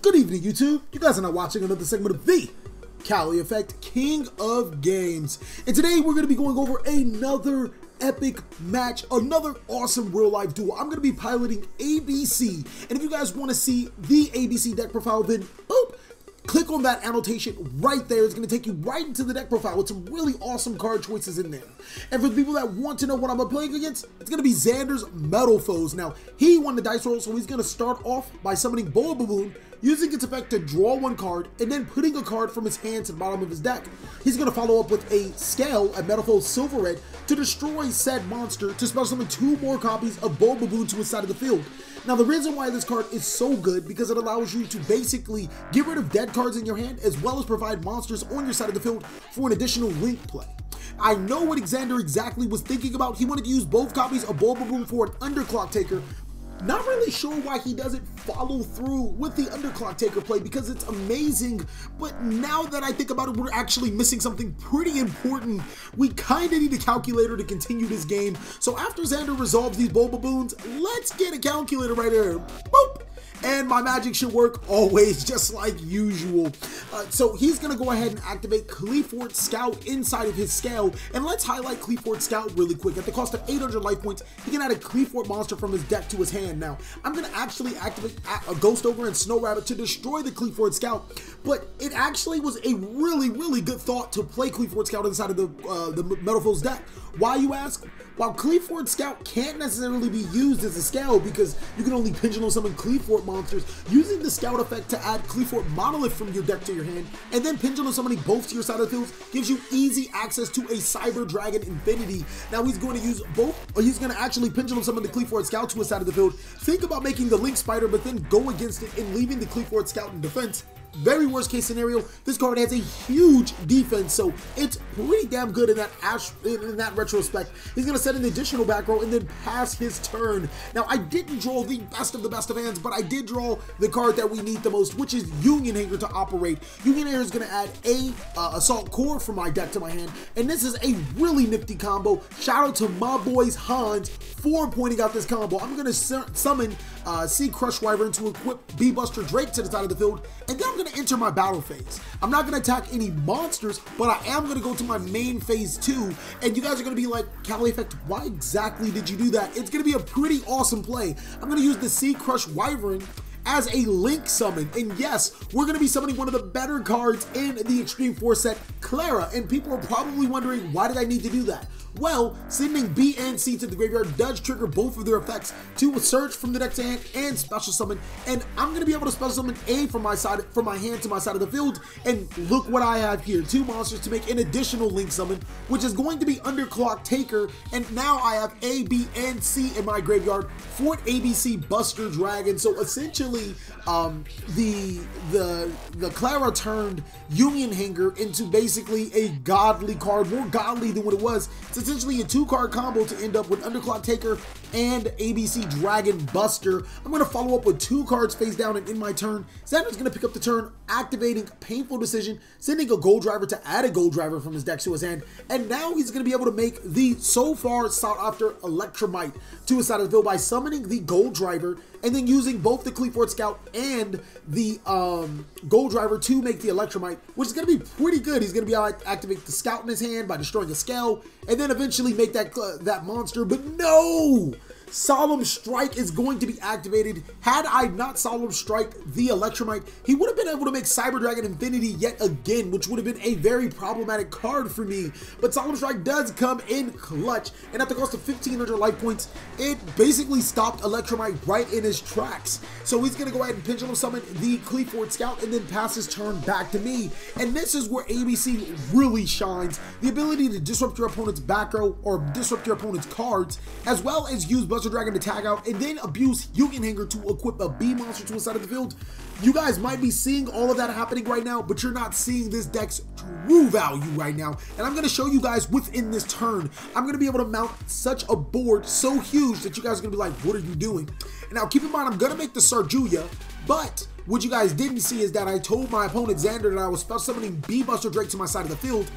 Good evening, YouTube. You guys are now watching another segment of TheCaliEffect, King of Games. And today we're going to be going over another epic match, another awesome real-life duel. I'm going to be piloting ABC. And if you guys want to see the ABC deck profile, then boop, click on that annotation right there. It's going to take you right into the deck profile with some really awesome card choices in there. And for the people that want to know what I'm playing against, it's going to be Xander's Metalfoes. Now, he won the dice roll, so he's going to start off by summoning Boa Baboon, using its effect to draw one card, and then putting a card from his hand to the bottom of his deck. He's going to follow up with a Scale at Metalfoe Silver Red to destroy said monster to special summon 2 more copies of Boa Baboon to his side of the field. Now, the reason why this card is so good, because it allows you to basically get rid of dead cards in your hand, as well as provide monsters on your side of the field for an additional link play. I know what Xander exactly was thinking about. He wanted to use both copies of Boa Baboon for an Underclock Taker. Not really sure why he doesn't follow through with the Underclock Taker play, because it's amazing, but now that I think about it, we're actually missing something pretty important. We kind of need a calculator to continue this game. So after Xander resolves these Boa Baboons, let's get a calculator right here. Boop! And my magic should work always, just like usual. So he's going to go ahead and activate Cleaford Scout inside of his Scale. And let's highlight Cleaford Scout really quick. At the cost of 800 life points, he can add a Cleaford monster from his deck to his hand. Now, I'm going to actually activate a Ghost Ogre and Snow Rabbit to destroy the Cleaford Scout. But it actually was a really good thought to play Cleaford Scout inside of the Metalfoe's deck. Why, you ask? While Cleaford Scout can't necessarily be used as a Scale because you can only pendulum summon Cleaford monsters, using the Scout effect to add Cleaford Monolith from your deck to your hand, and then pendulum summoning both to your side of the field gives you easy access to a Cyber Dragon Infinity. Now he's going to use both, or he's going to actually pendulum summon the Cleaford Scout to his side of the field. Think about making the Link Spider, but then go against it and leaving the Cleaford Scout in defense. Very worst case scenario, this card has a huge defense, so it's pretty damn good in that retrospect. He's going to set an additional back row and then pass his turn. Now, I didn't draw the best of hands, but I did draw the card that we need the most, which is Union Hanger to operate. Union Hanger is going to add a Assault Core from my deck to my hand, and this is a really nifty combo. Shout out to my boys Hans for pointing out this combo. I'm going to summon Sea Crush Wyvern to equip B-Buster Drake to the side of the field, and then I'm going to enter my battle phase. I'm not going to attack any monsters, but I am going to go to my main phase 2, and you guys are going to be like, TheCaliEffect, why exactly did you do that? It's going to be a pretty awesome play. I'm going to use the Sea Crush Wyvern as a link summon, and yes, we're going to be summoning one of the better cards in the Extreme Force set, Clara, and people are probably wondering, why did I need to do that? Well, sending B and C to the graveyard does trigger both of their effects to search from the deck to hand and special summon, and I'm going to be able to special summon A from my hand to my side of the field, and look what I have here, 2 monsters to make an additional link summon, which is going to be Underclock Taker, and now I have A, B, and C in my graveyard for an ABC Buster Dragon. So essentially, the Clara turned Union Hanger into basically a godly card, more godly than what it was. It's essentially a 2-card combo to end up with Underclock Taker and ABC Dragon Buster. I'm going to follow up with 2 cards face down, and in my turn, Xander's going to pick up the turn, activating Painful Decision, sending a Gold Driver to add a Gold Driver from his deck to his hand, and now he's going to be able to make the so far sought after Electromite to his side of the field by summoning the Gold Driver, and then using both the Cleaford Scout and the Gold Driver to make the Electromite, which is going to be pretty good. He's going to be able to activate the Scout in his hand by destroying a Scale, and then eventually make that monster, but no! Solemn Strike is going to be activated. Had I not Solemn Strike the Electromite, he would have been able to make Cyber Dragon Infinity yet again, which would have been a very problematic card for me. But Solemn Strike does come in clutch, and at the cost of 1,500 life points, it basically stopped Electromite right in his tracks. So he's going to go ahead and pendulum summon the Cleaford Scout and then pass his turn back to me. And this is where ABC really shines. The ability to disrupt your opponent's back row or disrupt your opponent's cards, as well as use Buster Dragon to tag out and then abuse Union Hanger to equip a B monster to the side of the field. You guys might be seeing all of that happening right now, but you're not seeing this deck's true value right now. And I'm going to show you guys within this turn. I'm going to be able to mount such a board so huge that you guys are going to be like, what are you doing? And now keep in mind, I'm going to make the Sarjuya, but what you guys didn't see is that I told my opponent Xander that I was special summoning B Buster Drake to my side of the field.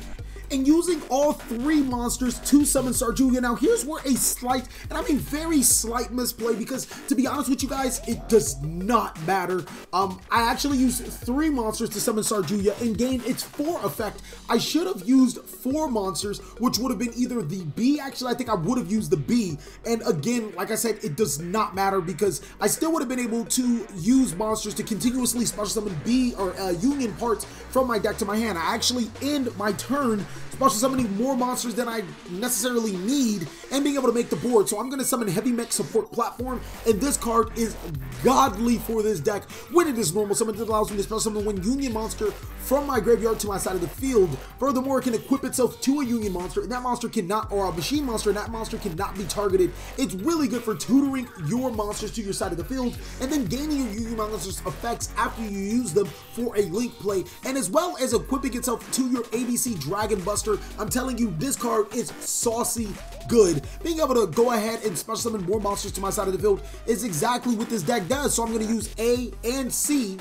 and using all 3 monsters to summon Yugioh. Now here's where a slight, and I mean very slight misplay, because to be honest with you guys, it does not matter. I actually used 3 monsters to summon Yugioh and gain its 4 effect. I should have used 4 monsters, which would have been either the B. Actually, I think I would have used the B. And again, like I said, it does not matter, because I still would have been able to use monsters to continuously special summon B or Union parts from my deck to my hand. I actually end my turn special summoning more monsters than I necessarily need and being able to make the board. So I'm going to summon Heavy Mech Support Platform, and this card is godly for this deck. When it is normal summon, it allows me to special summon 1 Union monster from my graveyard to my side of the field. Furthermore, it can equip itself to a Union monster, and that monster cannot, or a machine monster, and that monster cannot be targeted. It's really good for tutoring your monsters to your side of the field, and then gaining your Union monsters effects after you use them for a link play, and as well as equipping itself to your ABC Dragon Buster. I'm telling you, this card is saucy good. Being able to go ahead and special summon more monsters to my side of the field is exactly what this deck does. So I'm going to use A and C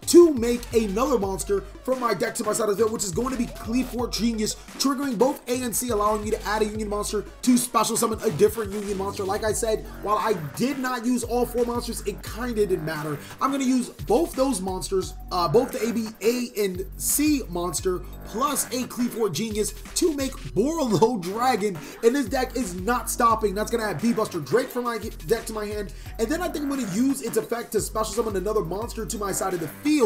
to make another monster from my deck to my side of the field, which is going to be Cleafort Genius, triggering both A and C, allowing me to add a Union monster to special summon a different Union monster. Like I said, while I did not use all 4 monsters, it kind of didn't matter. I'm going to use both those monsters, both the A and C monster, plus a Cleafort Genius to make Borlo Dragon, and this deck is not stopping. That's going to add B-Buster Drake from my deck to my hand, and then I think I'm going to use its effect to special summon another monster to my side of the field.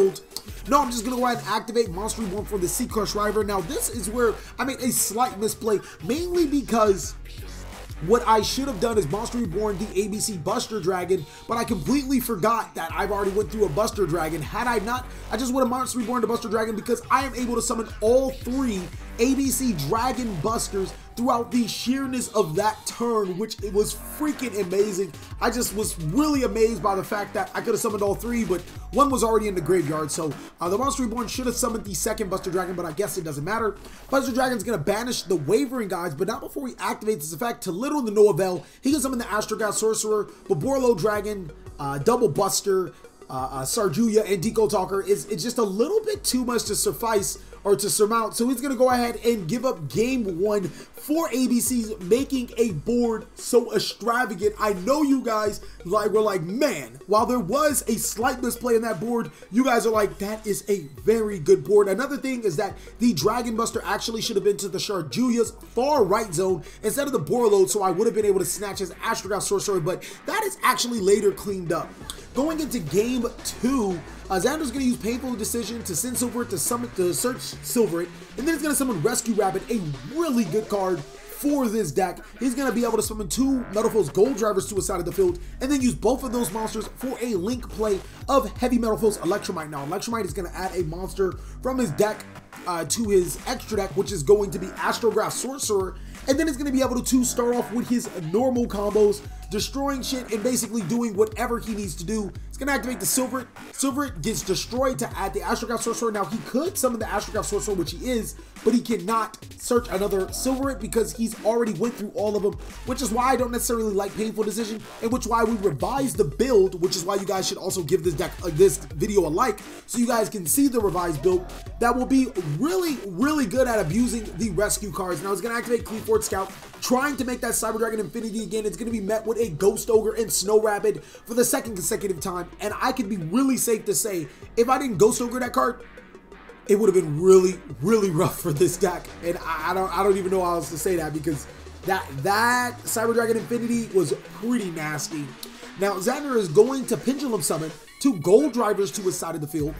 No, I'm just going to go ahead and activate Monster Reborn for the Sea Crush River. Now, this is where I made a slight misplay, mainly because what I should have done is Monster Reborn the ABC Buster Dragon, but I completely forgot that I've already went through a Buster Dragon. Had I not, I just would have Monster Reborn the Buster Dragon, because I am able to summon all 3 ABC Dragon Busters throughout the sheerness of that turn, which it was freaking amazing. I just was really amazed by the fact that I could have summoned all 3, but one was already in the graveyard. So the Monster Reborn should have summoned the second Buster Dragon, but I guess it doesn't matter. Buster Dragon's going to banish the Wavering Guides, but not before he activates this effect. To little to no avail, he can summon the Astrogas Sorcerer, but Borlo Dragon, Double Buster, Yugioh, and Deco Talker is just a little bit too much to suffice or to surmount. So he's going to go ahead and give up game 1 for ABCs, making a board so extravagant. I know you guys were like, man, while there was a slight misplay in that board, you guys are like, that is a very good board. Another thing is that the Dragon Buster actually should have been to the Yugioh's far right zone instead of the Borlo, so I would have been able to snatch his Astrogas Sorcerer, but that is actually later cleaned up. Going into game 2, Xander's going to use Painful Decision to send Silverite to search Silverite, and then he's going to summon Rescue Rabbit, a really good card for this deck. He's going to be able to summon 2 Metalfoe's Gold Drivers to his side of the field, and then use both of those monsters for a link play of Heavy Metalfoe's Electromite. Now, Electromite is going to add a monster from his deck to his extra deck, which is going to be Astrograph Sorcerer, and then he's going to be able to start off with his normal combos, destroying shit and basically doing whatever he needs to do. It's going to activate the Silverite. Silverite gets destroyed to add the Astrograph Sorcerer. Now, he could summon the Astrograph Sorcerer, which he is, but he cannot search another Silverite because he's already went through all of them, which is why I don't necessarily like Painful Decision, and which why we revised the build, which is why you guys should also give this deck, this video a like, so you guys can see the revised build that will be really, really good at abusing the rescue cards. Now, it's going to activate Cleafort Scout, trying to make that Cyber Dragon Infinity again. It's going to be met with a Ghost Ogre and Snow Rapid for the 2nd consecutive time, and I can be really safe to say, if I didn't Ghost Ogre that card, it would have been really, really rough for this deck, and I don't even know how else to say that, because that Cyber Dragon Infinity was pretty nasty. Now, Xander is going to Pendulum Summon 2 Gold Drivers to his side of the field,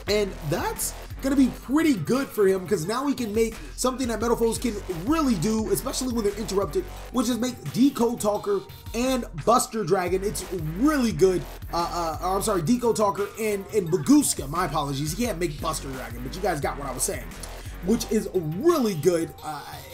and that's going to be pretty good for him, because now he can make something that Metalfoes can really do, especially when they're interrupted, which is make Deco Talker and Buster Dragon. It's really good. I'm sorry, Deco Talker and Baguska. My apologies. He can't make Buster Dragon, but you guys got what I was saying, which is really good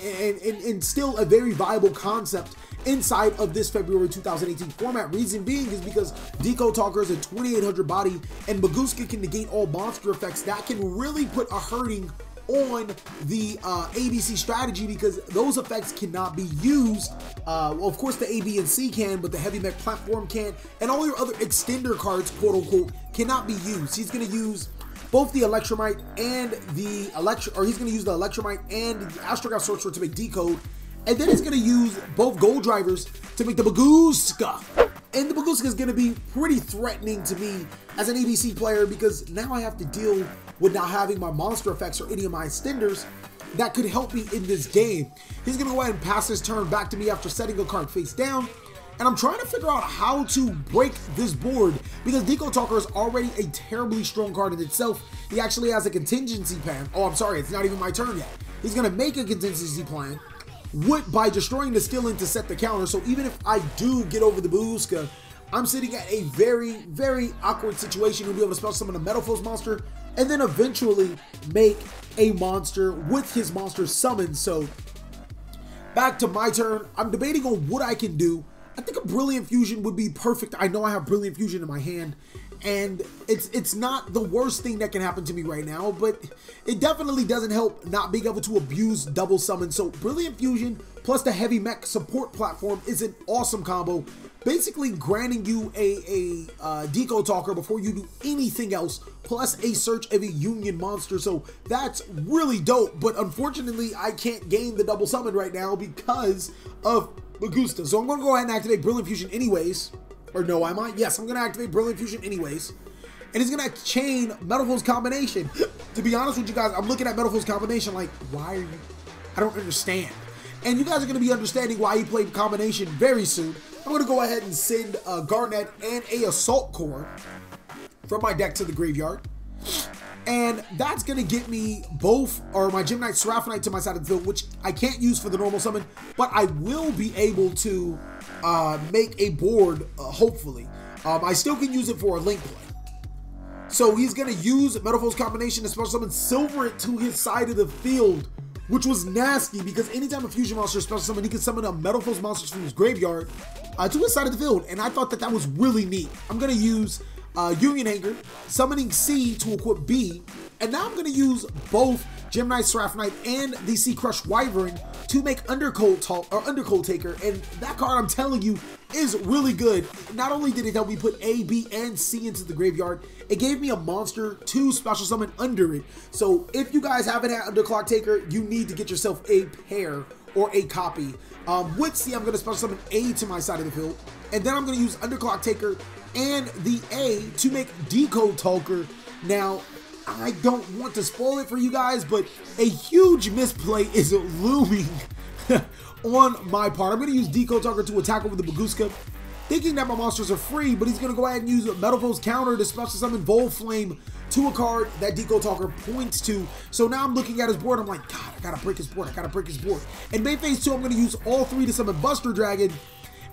and still a very viable concept inside of this February 2018 format. Reason being is because Deco Talker is a 2800 body, and Baguska can negate all monster effects. That can really put a hurting on the ABC strategy, because those effects cannot be used. Well, of course the A, B, and C can, but the Heavy Mech Platform can't, and all your other extender cards, quote unquote, cannot be used. He's going to use both the Electromite and the he's going to use the Electromite and the Astrograph Sorcerer to make Decode, and then he's going to use both Gold Drivers to make the Bagooska. And the Bagooska is going to be pretty threatening to me as an ABC player because now I have to deal with not having my monster effects or any of my extenders that could help me in this game. He's going to go ahead and pass his turn back to me after setting a card face down. And I'm trying to figure out how to break this board because Decode Talker is already a terribly strong card in itself. He actually has a contingency plan. Oh, I'm sorry, it's not even my turn yet. He's going to make a contingency plan by destroying the Skilling to set the counter. So even if I do get over the Bagooska, I'm sitting at a very, very awkward situation to be able to spell summon a Metalfoe monster and then eventually make a monster with his monster summoned. So back to my turn. I'm debating on what I can do. I think a Brilliant Fusion would be perfect. I know I have Brilliant Fusion in my hand, and it's not the worst thing that can happen to me right now, but it definitely doesn't help not being able to abuse double summon. So Brilliant Fusion plus the Heavy Mech support platform is an awesome combo, basically granting you a Decode Talker before you do anything else, plus a search of a Union monster. So that's really dope, but unfortunately I can't gain the double summon right now because of Bagooska. So I'm going to go ahead and activate Brilliant Fusion anyways. Or no, I might. Yes, I'm going to activate Brilliant Fusion anyways. And it's going to chain Metalfoe's combination. To be honest with you guys, I'm looking at Metalfoe's combination like, why are you... I don't understand. And you guys are going to be understanding why he played combination very soon. I'm going to go ahead and send a Garnet and a Assault Core from my deck to the graveyard. And that's going to get me both, or my Gymnite Seraphinite to my side of the field, which I can't use for the normal summon, but I will be able to make a board, hopefully. I still can use it for a link play. So he's going to use Metalfoe's combination to special summon Silver it to his side of the field, which was nasty because anytime a fusion monster is special summon, he can summon a Metalfoe's monsters from his graveyard to his side of the field, and I thought that that was really neat. I'm going to use Union Hanger, summoning C to equip B, and now I'm going to use both Gemini Seraphinite and the Sea Crush Wyvern to make Undercold Taker, and that card, I'm telling you, is really good. Not only did it help me put A, B, and C into the graveyard, it gave me a monster to special summon under it. So if you guys haven't had Underclock Taker, you need to get yourself a pair or a copy. With C, I'm going to special summon A to my side of the field, and then I'm going to use Underclock Taker and the A to make Decode Talker. Now, I don't want to spoil it for you guys, but a huge misplay is looming on my part. I'm going to use Decode Talker to attack over the Bagooska, thinking that my monsters are free, but he's going to go ahead and use Metalfoe's counter to special summon Volflame to a card that Decode Talker points to. So now I'm looking at his board, I'm like, God, I gotta break his board, I gotta break his board. And main phase 2, I'm going to use all 3 to summon Buster Dragon.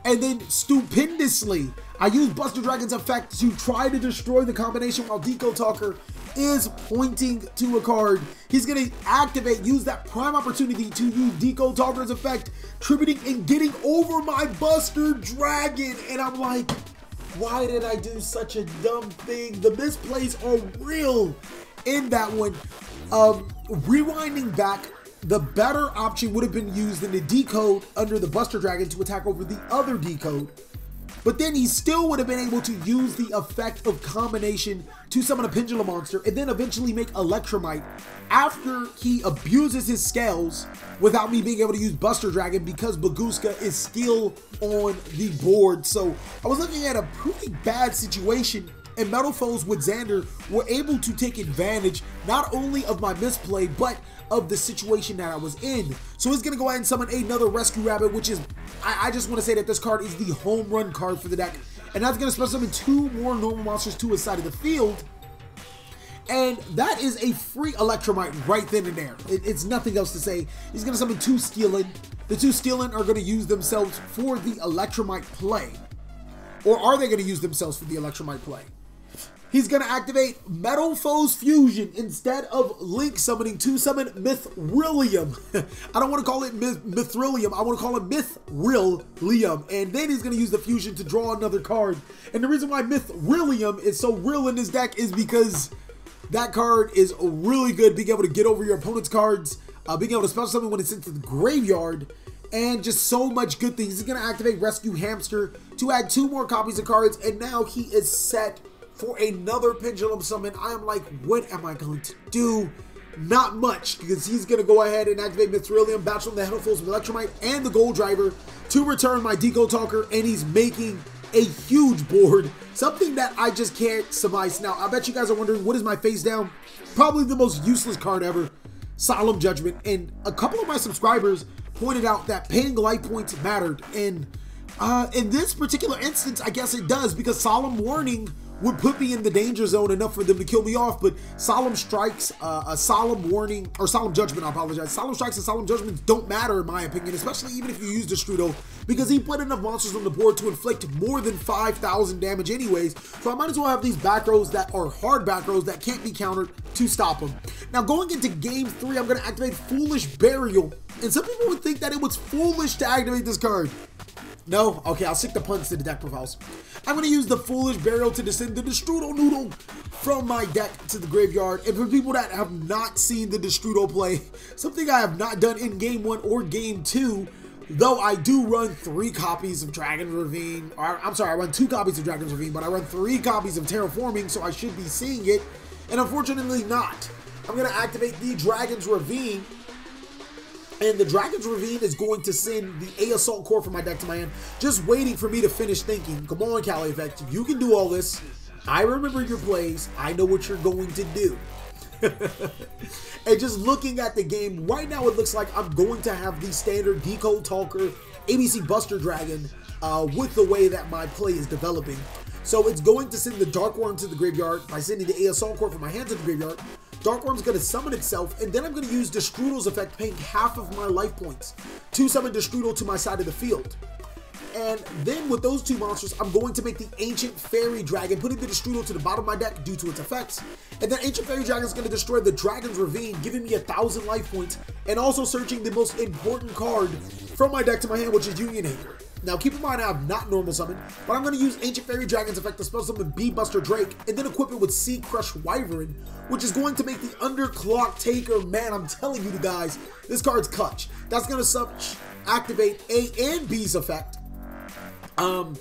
And then stupendously, I use Buster Dragon's effect to try to destroy the combination while Decode Talker is pointing to a card. He's going to activate, use that prime opportunity to use Decode Talker's effect, tributing and getting over my Buster Dragon. And I'm like, why did I do such a dumb thing? The misplays are real in that one. Rewinding back, the better option would have been used in the Decode under the Buster Dragon to attack over the other Decode. But then he still would have been able to use the effect of combination to summon a Pendulum monster and then eventually make Electromite after he abuses his scales without me being able to use Buster Dragon because Bagooska is still on the board. So I was looking at a pretty bad situation, and Metalfoes with Xander were able to take advantage not only of my misplay, but of the situation that I was in. So he's going to go ahead and summon another Rescue Rabbit, which is, I just want to say that this card is the home run card for the deck. And that's going to special summon 2 more normal monsters to his side of the field. And that is a free Electromite right then and there. It's nothing else to say. He's going to summon 2 Steelin. The 2 Steelin are going to use themselves for the Electromite play. Or are they going to use themselves for the Electromite play? He's going to activate Metalfoe's Fusion instead of Link summoning to summon Mythrillium. I don't want to call it Mythrillium. I want to call it Mythrillium. And then he's going to use the Fusion to draw another card. And the reason why Mythrillium is so real in this deck is because that card is really good, being able to get over your opponent's cards, being able to special summon when it's into the graveyard, and just so much good things. He's going to activate Rescue Hamster to add 2 more copies of cards, and now he is set for another Pendulum Summon. I am like, what am I going to do? Not much, because he's going to go ahead and activate Mithrilium, Bachelor, the Metalfoe, Electromite, and the Gold Driver to return my Deco Talker, and he's making a huge board, something that I just can't suffice. Now, I bet you guys are wondering, what is my face down? Probably the most useless card ever, Solemn Judgment, and a couple of my subscribers pointed out that paying life points mattered, and in this particular instance, I guess it does, because Solemn Warning would put me in the danger zone enough for them to kill me off, but Solemn Strikes, a Solemn Warning, or Solemn Judgment, I apologize. Solemn Strikes and Solemn Judgments don't matter in my opinion, especially even if you use Destrudo, because he put enough monsters on the board to inflict more than 5,000 damage anyways, so I might as well have these back rows that are hard back rows that can't be countered to stop him. Now going into game 3, I'm going to activate Foolish Burial, and some people would think that it was foolish to activate this card. No? Okay, I'll stick the puns to the deck profiles. I'm going to use the Foolish Burial to descend the Destrudo Noodle from my deck to the graveyard. And for people that have not seen the Destrudo play, something I have not done in game 1 or game 2, though I do run 3 copies of Dragon's Ravine, or I'm sorry, I run 2 copies of Dragon's Ravine, but I run 3 copies of Terraforming, so I should be seeing it, and unfortunately not. I'm going to activate the Dragon's Ravine, and the Dragon's Ravine is going to send the Assault Core from my deck to my hand, just waiting for me to finish thinking. Come on, TheCaliEffect, you can do all this. I remember your plays. I know what you're going to do. And just looking at the game, right now it looks like I'm going to have the standard Deco Talker, ABC Buster Dragon, with the way that my play is developing. So it's going to send the Dark Worm to the graveyard by sending the Assault Core from my hand to the graveyard. Dark Worm's going to summon itself, and then I'm going to use Destrudo's effect, paying half of my life points to summon Destrudo to my side of the field. And then with those 2 monsters, I'm going to make the Ancient Fairy Dragon, putting the Destrudo to the bottom of my deck due to its effects. And then Ancient Fairy Dragon is going to destroy the Dragon's Ravine, giving me 1,000 life points, and also searching the most important card from my deck to my hand, which is Yugioh. Now keep in mind I have not normal summon, but I'm going to use Ancient Fairy Dragon's effect to spell summon Bee Buster Drake, and then equip it with Sea Crush Wyvern, which is going to make the Underclock Taker. Man, I'm telling you guys, this card's clutch. That's going to activate A and B's effect. And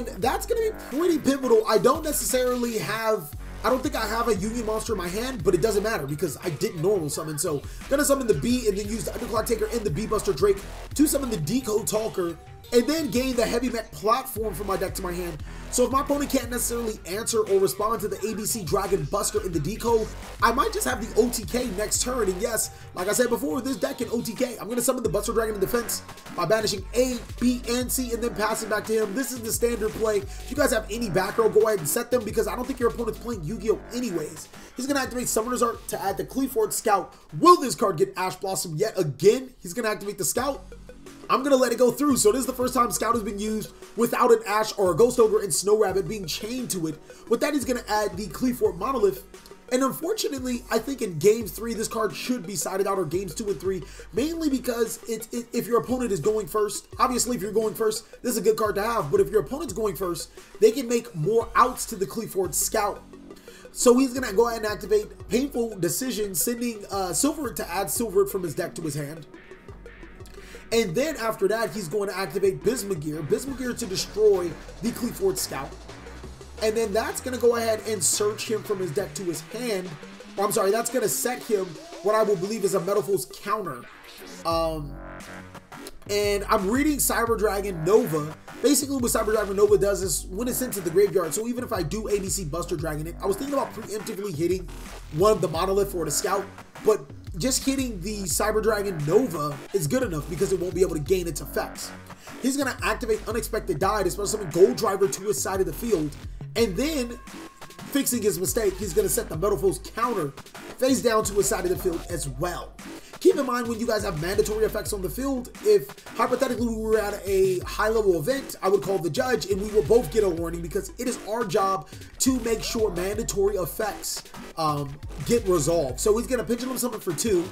that's going to be pretty pivotal. I don't think I have a Yugioh monster in my hand, but it doesn't matter because I didn't normal summon. So I'm going to summon the Bee and then use the Underclock Taker and the Bee Buster Drake to summon the Deco Talker, and then gain the Heavy Mech platform from my deck to my hand. So if my opponent can't necessarily answer or respond to the ABC Dragon Buster in the Deco, I might just have the OTK next turn. And yes, like I said before, this deck can OTK. I'm going to summon the Buster Dragon in defense by banishing A, B, and C, and then passing back to him. This is the standard play. If you guys have any back row, go ahead and set them, because I don't think your opponent's playing Yu-Gi-Oh anyways. He's going to activate Summoner's Art to add the Cleaford Scout. Will this card get Ash Blossom yet again? He's going to activate the Scout. I'm going to let it go through. So this is the first time Scout has been used without an Ash or a Ghost Ogre and Snow Rabbit being chained to it. With that, he's going to add the Cleaford Monolith. And unfortunately, I think in Game 3, this card should be sided out, or Games 2 and 3, mainly because if your opponent is going first, obviously if you're going first, this is a good card to have, but if your opponent's going first, they can make more outs to the Cleaford Scout. So he's going to go ahead and activate Painful Decision, sending Silverit to add Silverit from his deck to his hand. And then after that, he's going to activate Bismugear to destroy the Cleaford Scout. And then that's going to go ahead and search him from his deck to his hand. Or I'm sorry, that's going to set him what I will believe is a Metalfoe's counter. And I'm reading Cyber Dragon Nova. Basically what Cyber Dragon Nova does is when it's sent to the graveyard, so even if I do ABC Buster Dragon it, I was thinking about preemptively hitting one of the Monolith or the Scout, but just hitting the Cyber Dragon Nova is good enough because it won't be able to gain its effects. He's going to activate Unexpected Die to spell summon Gold Driver to his side of the field, and then, fixing his mistake, he's going to set the Metalfoe's counter face down to his side of the field as well. Keep in mind when you guys have mandatory effects on the field, if hypothetically we were at a high level event, I would call the judge and we will both get a warning because it is our job to make sure mandatory effects get resolved. So he's going to Pendulum Summon for 2,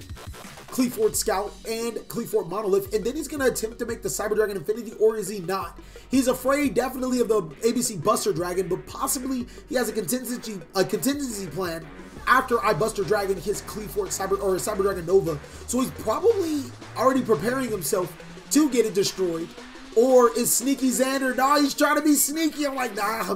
Cleaford Scout and Cleaford Monolith, and then he's going to attempt to make the Cyber Dragon Infinity, or is he not? He's afraid definitely of the ABC Buster Dragon, but possibly he has a contingency plan after I Buster Dragon his Cleaford Cyber Dragon Nova. So he's probably already preparing himself to get it destroyed. Or is Sneaky Xander? Nah, he's trying to be sneaky. I'm like, nah,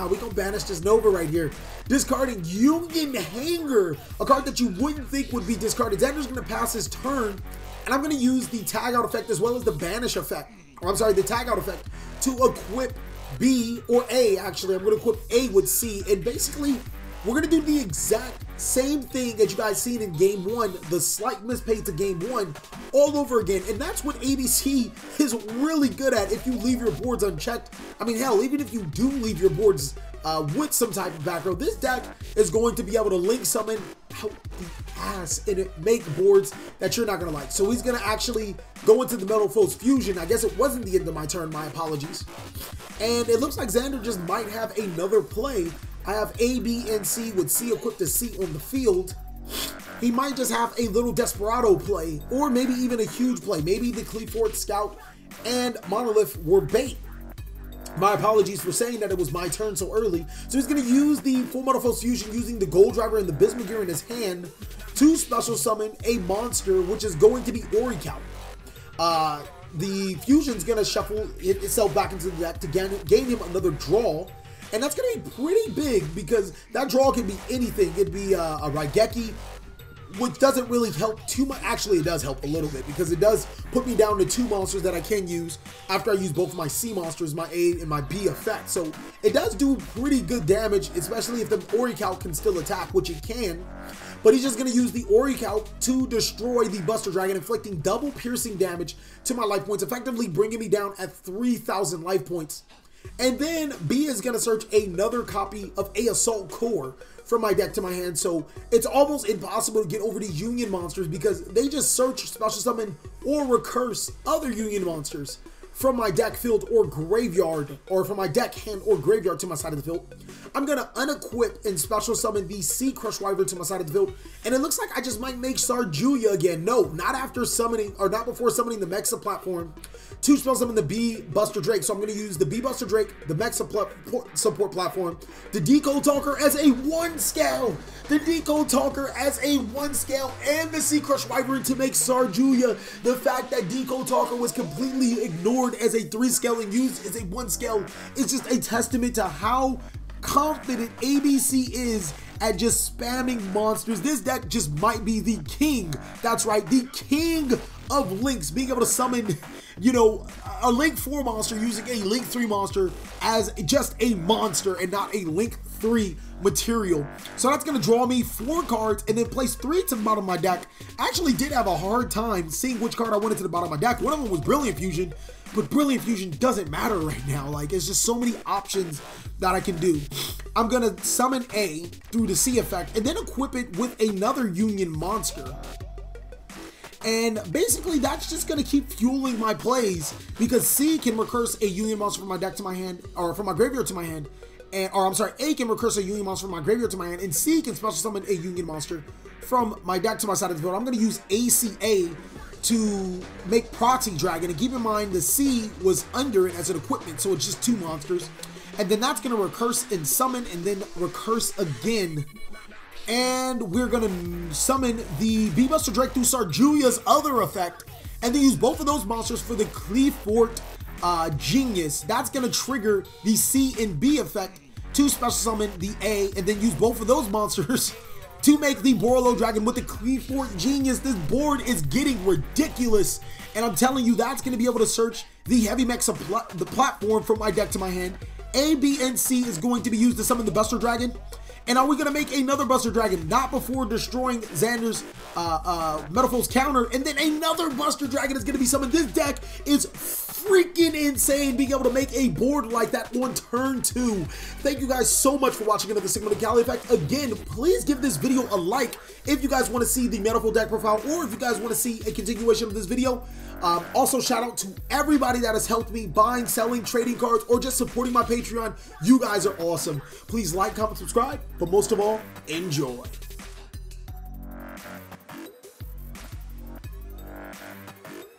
we gonna banish this Nova right here. Discarding Union Hanger, a card that you wouldn't think would be discarded. Xander's gonna pass his turn, and I'm gonna use the tag out effect as well as the banish effect. Or I'm sorry, the tag out effect to equip B or A. Actually, I'm gonna equip A with C, and basically we're gonna do the exact same thing that you guys seen in game 1, the slight mispay to game 1, all over again. And that's what ABC is really good at if you leave your boards unchecked. I mean, hell, even if you do leave your boards with some type of back row, this deck is going to be able to link summon out the ass and make boards that you're not gonna like. So he's gonna actually go into the Metalfoe's fusion. I guess it wasn't the end of my turn, my apologies. And it looks like Xander just might have another play. I have A, B, and C with C equipped to C on the field. He might just have a little Desperado play, or maybe even a huge play. Maybe the Cleefort Scout and Monolith were bait. My apologies for saying that it was my turn so early. So he's going to use the Full Metalfoe Fusion using the Gold Driver and the Bismugear in his hand to special summon a monster, which is going to be Orichalcum. The Fusion's going to shuffle itself back into the deck to gain him another draw. And that's going to be pretty big because that draw can be anything. It'd be a Raigeki, which doesn't really help too much. Actually, it does help a little bit because it does put me down to 2 monsters that I can use after I use both of my C monsters, my A and my B effect. So it does do pretty good damage, especially if the Orichalcum can still attack, which it can. But he's just going to use the Orichalcum to destroy the Buster Dragon, inflicting double piercing damage to my life points, effectively bringing me down at 3,000 life points. And then B is going to search another copy of a Assault Core from my deck to my hand. So it's almost impossible to get over these Union monsters because they just search, special summon, or recurse other Union monsters from my deck, field, or graveyard, or from my deck, hand, or graveyard to my side of the field. I'm going to unequip and special summon the Sea Crush Wyvern to my side of the field. And it looks like I just might make Sarjuya again. No, not after summoning, or not before summoning the Mexa platform to special summon the B Buster Drake. So I'm going to use the B Buster Drake, the Mexa support platform, the Decode Talker as a 1-scale, the Decode Talker as a 1-scale, and the Sea Crush Wyvern to make Sarjuya. The fact that Decode Talker was completely ignored as a 3-scale and used as a 1-scale is just a testament to how confident ABC is at just spamming monsters. This deck just might be the king. That's right, the king of links, being able to summon, you know, a Link 4 monster using a Link 3 monster as just a monster and not a Link 3 material. So that's going to draw me 4 cards and then place 3 to the bottom of my deck. I actually did have a hard time seeing which card I wanted to the bottom of my deck. One of them was Brilliant Fusion, but Brilliant Fusion doesn't matter right now. Like, it's just so many options that I can do. I'm going to summon A through the C effect and then equip it with another Union monster. And basically that's just going to keep fueling my plays because C can recurse a Union monster from my deck to my hand, or from my graveyard to my hand. And, or I'm sorry, A can recurse a Union monster from my graveyard to my hand, and C can special summon a Union monster from my deck to my side of the field. I'm going to use ACA to make Proxy Dragon, and keep in mind the C was under it as an equipment, so it's just 2 monsters. And then that's going to recurse and summon, and then recurse again. And we're going to summon the B Buster Drake through Sarjuya's other effect, and then use both of those monsters for the Cleefort Genius. That's going to trigger the C and B effect to special summon the A, and then use both of those monsters to make the Borolo Dragon with the Cleefort Genius. This board is getting ridiculous, and I'm telling you, that's going to be able to search the Heavy Mecha the platform from my deck to my hand. A, B, and C is going to be used to summon the Buster Dragon. And are we going to make another Buster Dragon? Not before destroying Xander's Metalfoe's counter. And then another Buster Dragon is going to be summoned. This deck is freaking insane, being able to make a board like that on turn 2. Thank you guys so much for watching another segment of TheCaliEffect. Again, please give this video a like if you guys want to see the Metalfoe deck profile, or if you guys want to see a continuation of this video. Also, shout out to everybody that has helped me buying, selling, trading cards, or just supporting my Patreon. You guys are awesome. Please like, comment, subscribe, but most of all, enjoy.